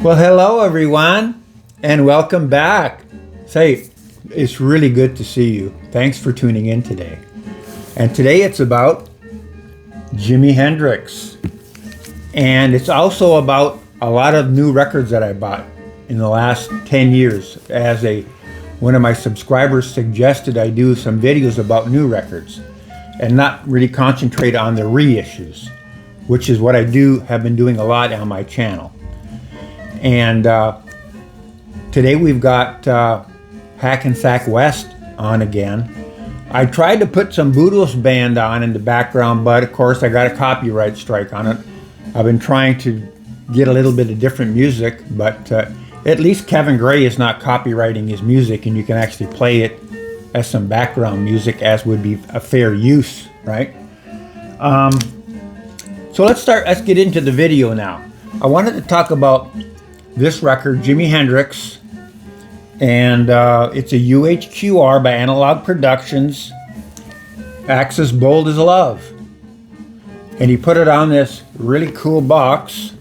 Well, hello everyone, and welcome back. Say, it's really good to see you. Thanks for tuning in today. And today it's about Jimi Hendrix. And it's also about a lot of new records that I bought in the last 10 years. One of my subscribers suggested I do some videos about new records and not really concentrate on the reissues, which is what I have been doing a lot on my channel. And today we've got Hackensack West on again. I tried to put some Boodles Band on in the background, but of course I got a copyright strike on it. I've been trying to get a little bit of different music, but at least Kevin Gray is not copywriting his music, and you can actually play it as some background music, as would be a fair use, right? So let's get into the video now. I wanted to talk about this record, Jimi Hendrix, and it's a UHQR by Analog Productions, Axis Bold as Love. And he put it on this really cool box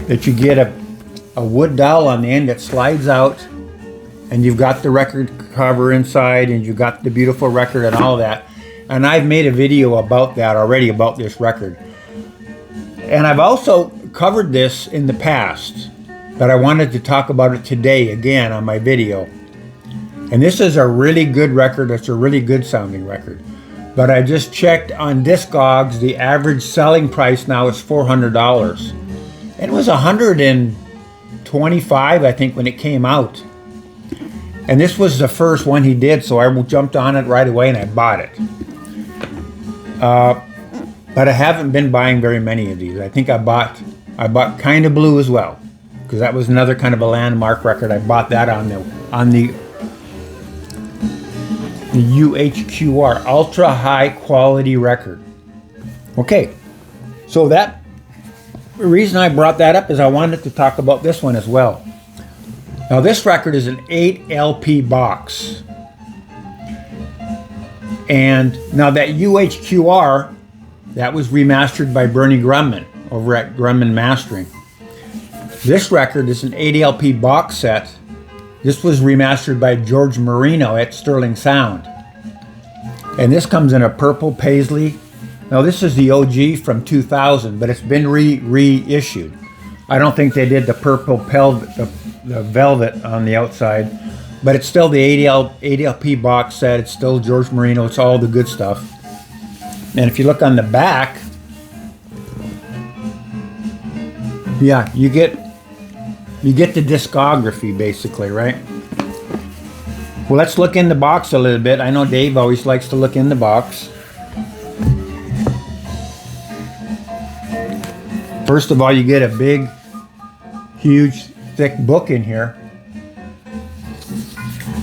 that you get a wood dowel on the end that slides out, and you've got the record cover inside, and you've got the beautiful record and all that. And I've made a video about that already, about this record. And I've also covered this in the past, but I wanted to talk about it today again on my video. And this is a really good record. It's a really good sounding record. But I just checked on Discogs. The average selling price now is $400. And it was $125, I think, when it came out. And this was the first one he did, so I jumped on it right away and I bought it. But I haven't been buying very many of these. I think I bought Kinda Blue as well, because that was another kind of a landmark record. I bought that on the UHQR, ultra high quality record. Okay, so the reason I brought that up is I wanted to talk about this one as well. Now this record is an 8 LP box. And now that UHQR, that was remastered by Bernie Grumman over at Grumman Mastering. This record is an 8 LP box set. This was remastered by George Marino at Sterling Sound. And this comes in a purple paisley. Now this is the OG from 2000, but it's been reissued. I don't think they did the purple the velvet on the outside, but it's still the 8 LP box set. It's still George Marino. It's all the good stuff. And if you look on the back, yeah, you get the discography basically, right? Well, let's look in the box a little bit. I know Dave always likes to look in the box. First of all, you get a big, huge, thick book in here.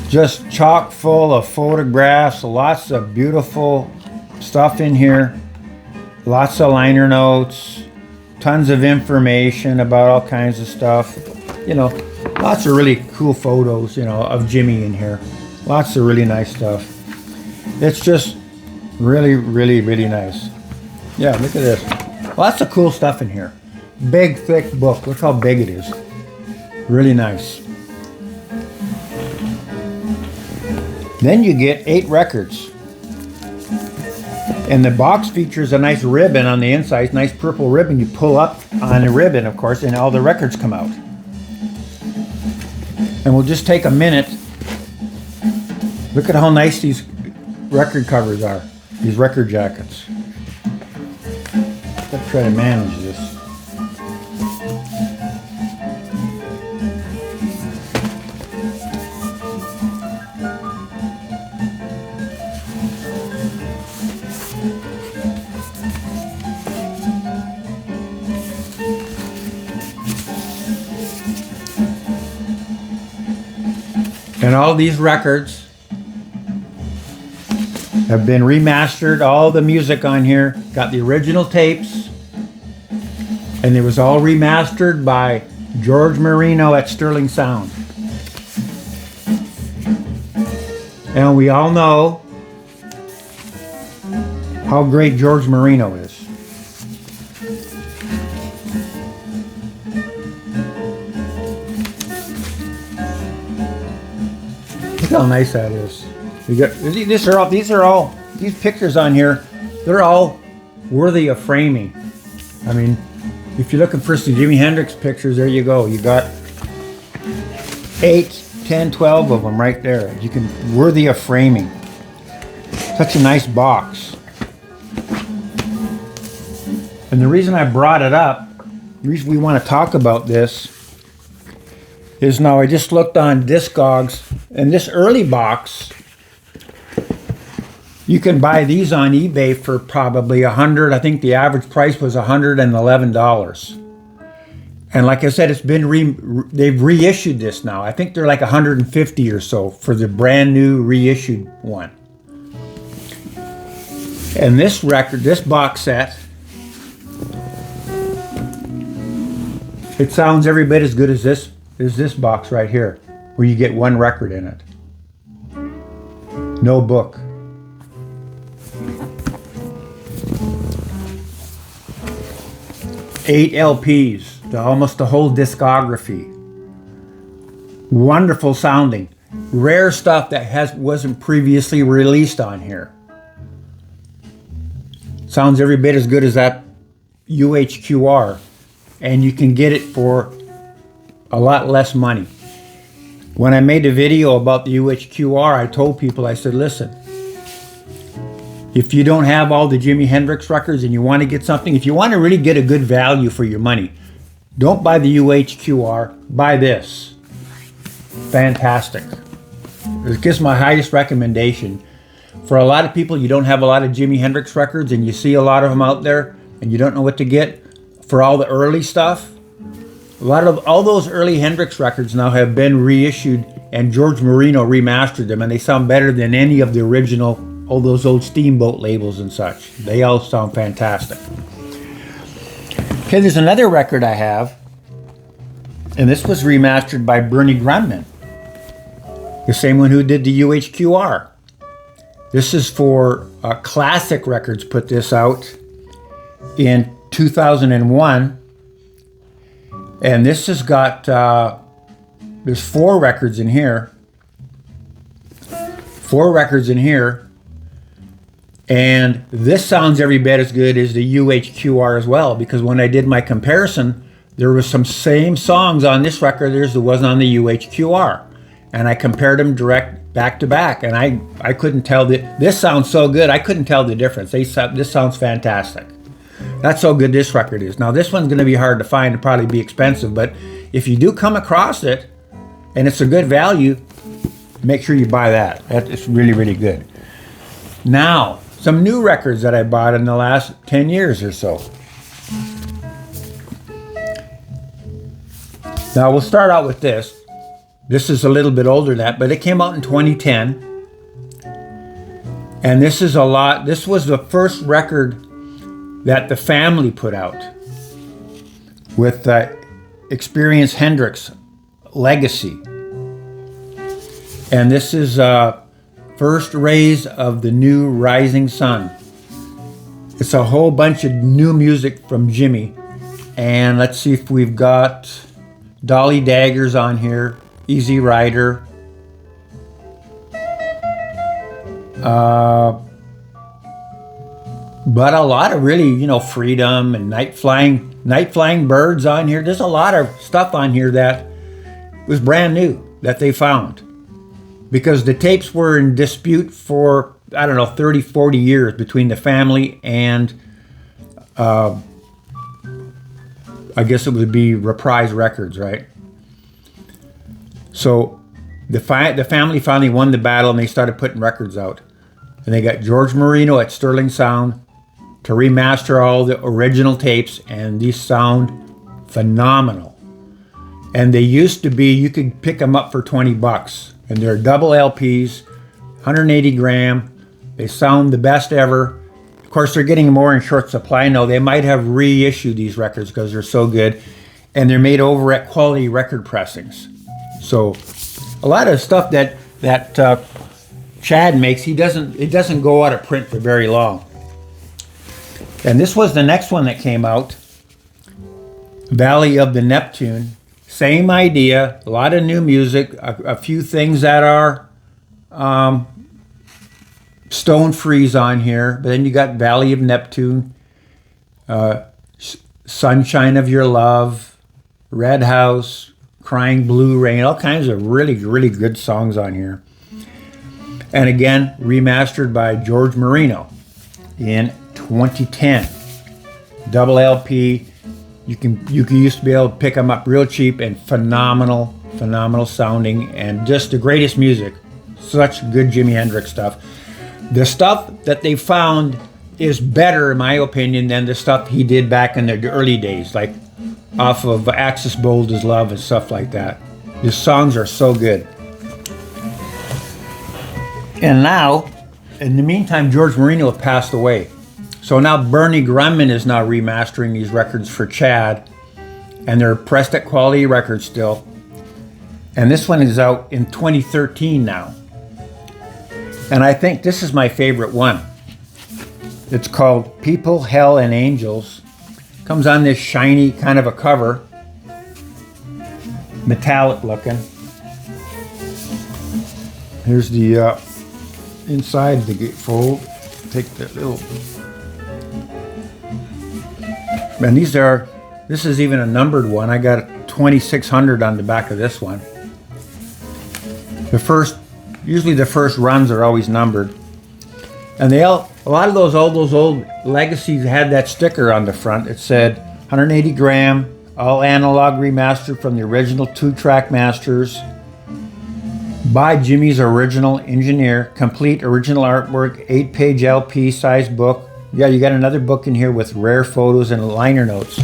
Just chock full of photographs, lots of beautiful stuff in here. Lots of liner notes, tons of information about all kinds of stuff. You know, lots of really cool photos, of Jimi in here. Lots of really nice stuff. It's just really, really, really nice. Yeah, look at this. Lots of cool stuff in here. Big, thick book. Look how big it is. Really nice. Then you get 8 records. And the box features a nice ribbon on the inside, nice purple ribbon. You pull up on the ribbon, of course, and all the records come out. And we'll just take a minute. Look at how nice these record covers are, these record jackets. Let's try to manage this. And all these records have been remastered. All the music on here got the original tapes, and it was all remastered by George Marino at Sterling Sound. And we all know how great George Marino is. how nice that is. You got these pictures on here. They're all worthy of framing. I mean, if you're looking for some Jimi Hendrix pictures, there you go. You got 8, 10, 12 of them right there. You can worthy of framing. Such a nice box. And the reason I brought it up, the reason we want to talk about this, is now I just looked on Discogs, and this early box, you can buy these on eBay for probably $100. I think the average price was $111. And like I said, it's been they've reissued this now. I think they're like $150 or so for the brand new reissued one. And this record, this box set, it sounds every bit as good as this box right here, where you get one record in it. No book. Eight LPs, almost the whole discography. Wonderful sounding. Rare stuff that wasn't previously released on here. Sounds every bit as good as that UHQR, and you can get it for a lot less money. When I made a video about the UHQR, I told people, I said, listen, if you don't have all the Jimi Hendrix records and you want to get something, if you want to really get a good value for your money, don't buy the UHQR, buy this. Fantastic. This is my highest recommendation. For a lot of people, you don't have a lot of Jimi Hendrix records and you see a lot of them out there and you don't know what to get. For all the early stuff, all those early Hendrix records now have been reissued, and George Marino remastered them, and they sound better than any of the original, all those old Steamboat labels and such. They all sound fantastic. Okay, there's another record I have, and this was remastered by Bernie Grundman, the same one who did the UHQR. This is for Classic Records, put this out in 2001. And this has got, there's 4 records in here. 4 records in here. And this sounds every bit as good as the UHQR as well, because when I did my comparison, there was some same songs on this record as there was on the UHQR. And I compared them direct back to back, and I couldn't tell this sounds so good, I couldn't tell the difference. This sounds fantastic. That's how good this record is. Now this one's going to be hard to find and probably be expensive, but if you do come across it and it's a good value, make sure you buy that. It's really, really good. Now, some new records that I bought in the last 10 years or so. Now we'll start out with this. This is a little bit older than that, but it came out in 2010. And this was the first record that the Family put out with Experience Hendrix Legacy. And this is First Rays of the New Rising Sun. It's a whole bunch of new music from Jimi. And let's see if we've got Dolly Daggers on here, Easy Rider. But a lot of really, Freedom and Night Flying Birds on here. There's a lot of stuff on here that was brand new that they found. Because the tapes were in dispute for, 30, 40 years between the Family and, I guess it would be Reprise Records, right? So the Family finally won the battle and they started putting records out. And they got George Marino at Sterling Sound to remaster all the original tapes, and these sound phenomenal. And they used to be, you could pick them up for $20, and they're double LPs, 180 gram. They sound the best ever. Of course, they're getting more in short supply now. They might have reissued these records because they're so good, and they're made over at Quality Record Pressings. So a lot of stuff that Chad makes, it doesn't go out of print for very long. And this was the next one that came out, Valley of the Neptune. Same idea, a lot of new music, a few things that are Stone Freeze on here, but then you got Valley of Neptune, Sunshine of Your Love, Red House, Crying Blue Rain, all kinds of really, really good songs on here. And again, remastered by George Marino in 2010. Double LP. You used to be able to pick them up real cheap, and phenomenal sounding, and just the greatest music. Such good Jimi Hendrix stuff. The stuff that they found is better, in my opinion, than the stuff he did back in the early days, like off of Axis Bold as Love and stuff like that. His songs are so good. And now, in the meantime, George Marino passed away. So now Bernie Grunman is now remastering these records for Chad, and they're pressed at Quality Records still. And this one is out in 2013 now. And I think this is my favorite one. It's called People, Hell, and Angels. Comes on this shiny kind of a cover. Metallic looking. Here's the inside the gatefold. Take that little... And this is even a numbered one. I got 2600 on the back of this one. Usually the first runs are always numbered. And a lot of all those old legacies had that sticker on the front. It said 180 gram, all analog remastered from the original 2-track masters by Jimmy's original engineer, complete original artwork, 8-page LP size book. Yeah, you got another book in here with rare photos and liner notes.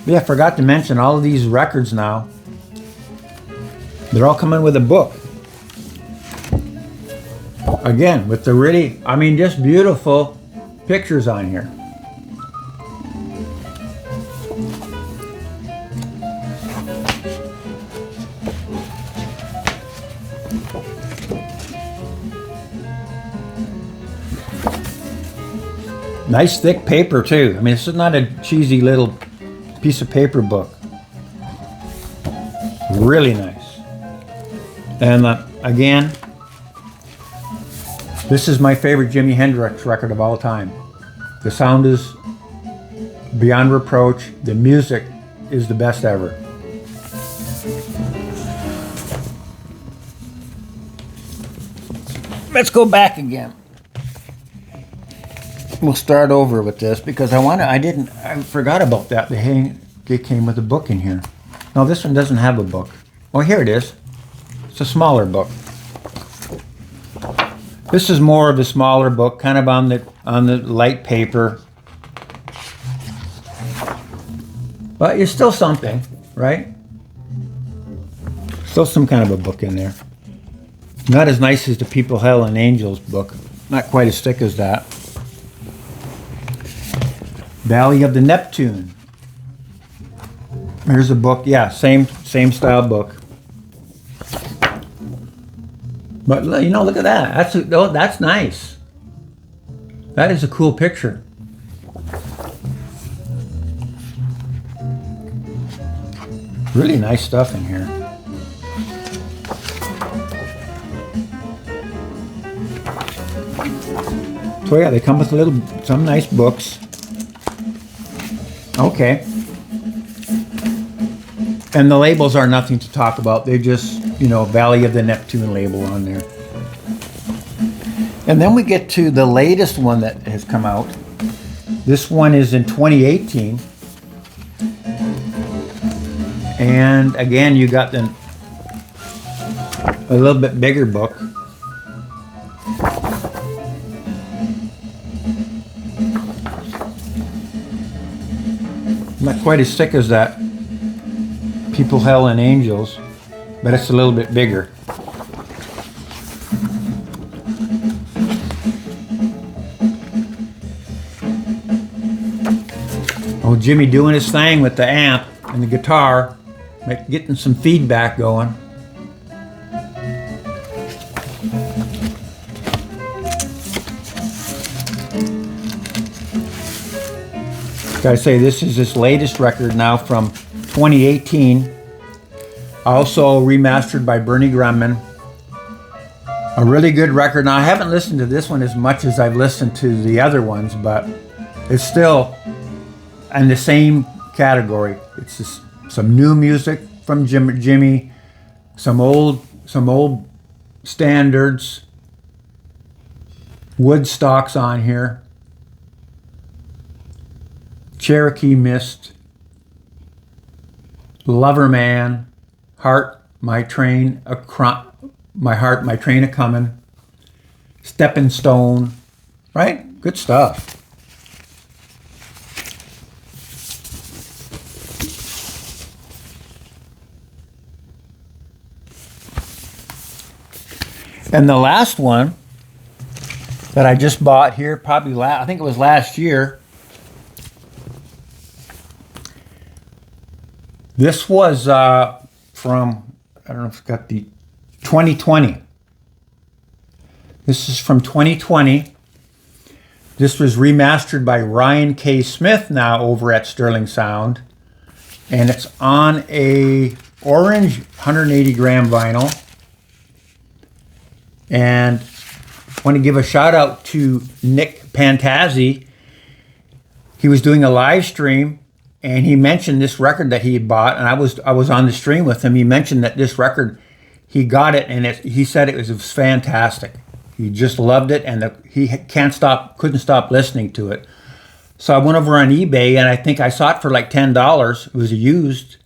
Yeah, I forgot to mention all of these records now. They're all coming with a book. Again, with the really, just beautiful pictures on here. Nice thick paper too. This is not a cheesy little piece of paper book. Really nice. And again, this is my favorite Jimi Hendrix record of all time. The sound is beyond reproach. The music is the best ever. Let's go back again. We'll start over with this because I forgot about that. They came with a book in here. No, this one doesn't have a book. Oh, here it is. It's a smaller book. This is more of a smaller book, kind of on the light paper. But it's still something, right? Still some kind of a book in there. Not as nice as the People, Hell, and Angels book. Not quite as thick as that. Valley of the Neptune. Here's a book. Yeah, same style book. But look at that. That's nice. That is a cool picture. Really nice stuff in here. So yeah, they come with some nice books. Okay. And the labels are nothing to talk about. They just, Valley of the Neptune label on there. And then we get to the latest one that has come out. This one is in 2018. And again, you got a little bit bigger book. Not quite as thick as that People, Hell, and Angels, but it's a little bit bigger. Oh, Jimmy doing his thing with the amp and the guitar, getting some feedback going. Gotta say, this is his latest record now from 2018. Also remastered by Bernie Grunman. A really good record. Now, I haven't listened to this one as much as I've listened to the other ones, but it's still in the same category. It's just some new music from Jimmy, some old standards, Woodstock's on here, Cherokee Mist, Lover Man, Heart, My Train, My Heart, My Train a Comin', Steppin' Stone, right? Good stuff. And the last one that I just bought here, probably I think it was last year. This was from, I don't know if it's got the 2020. This is from 2020. This was remastered by Ryan K. Smith now over at Sterling Sound. And it's on a orange 180 gram vinyl. And I want to give a shout out to Nick Pantazzi. He was doing a live stream and he mentioned this record that he had bought, and I was on the stream with him. He mentioned that this record, he got it, and he said it was fantastic. He just loved it, and he couldn't stop listening to it. So I went over on eBay, and I think I saw it for like $10. It was used,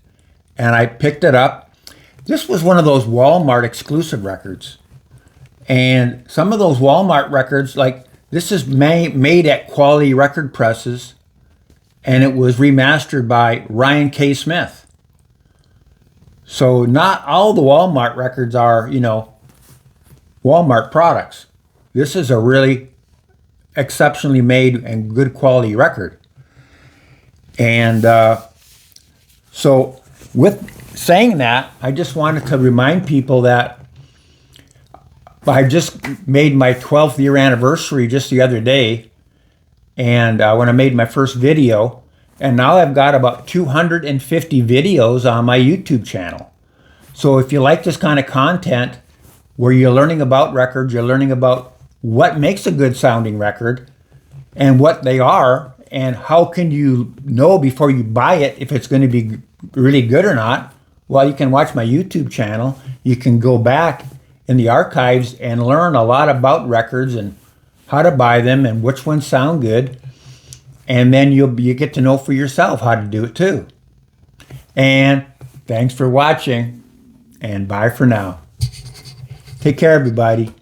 and I picked it up. This was one of those Walmart exclusive records. And some of those Walmart records, like this is made at Quality Record Presses, and it was remastered by Ryan K. Smith. So not all the Walmart records are, Walmart products. This is a really exceptionally made and good quality record. And so with saying that, I just wanted to remind people that I just made my 12th year anniversary just the other day, and when I made my first video, and now I've got about 250 videos on my YouTube channel. So if you like this kind of content where you're learning about records, you're learning about what makes a good sounding record and what they are, and how can you know before you buy it if it's going to be really good or not, well, you can watch my YouTube channel. You can go back in the archives and learn a lot about records and how to buy them and which ones sound good. And then you get to know for yourself how to do it too. And thanks for watching, and bye for now. Take care, everybody.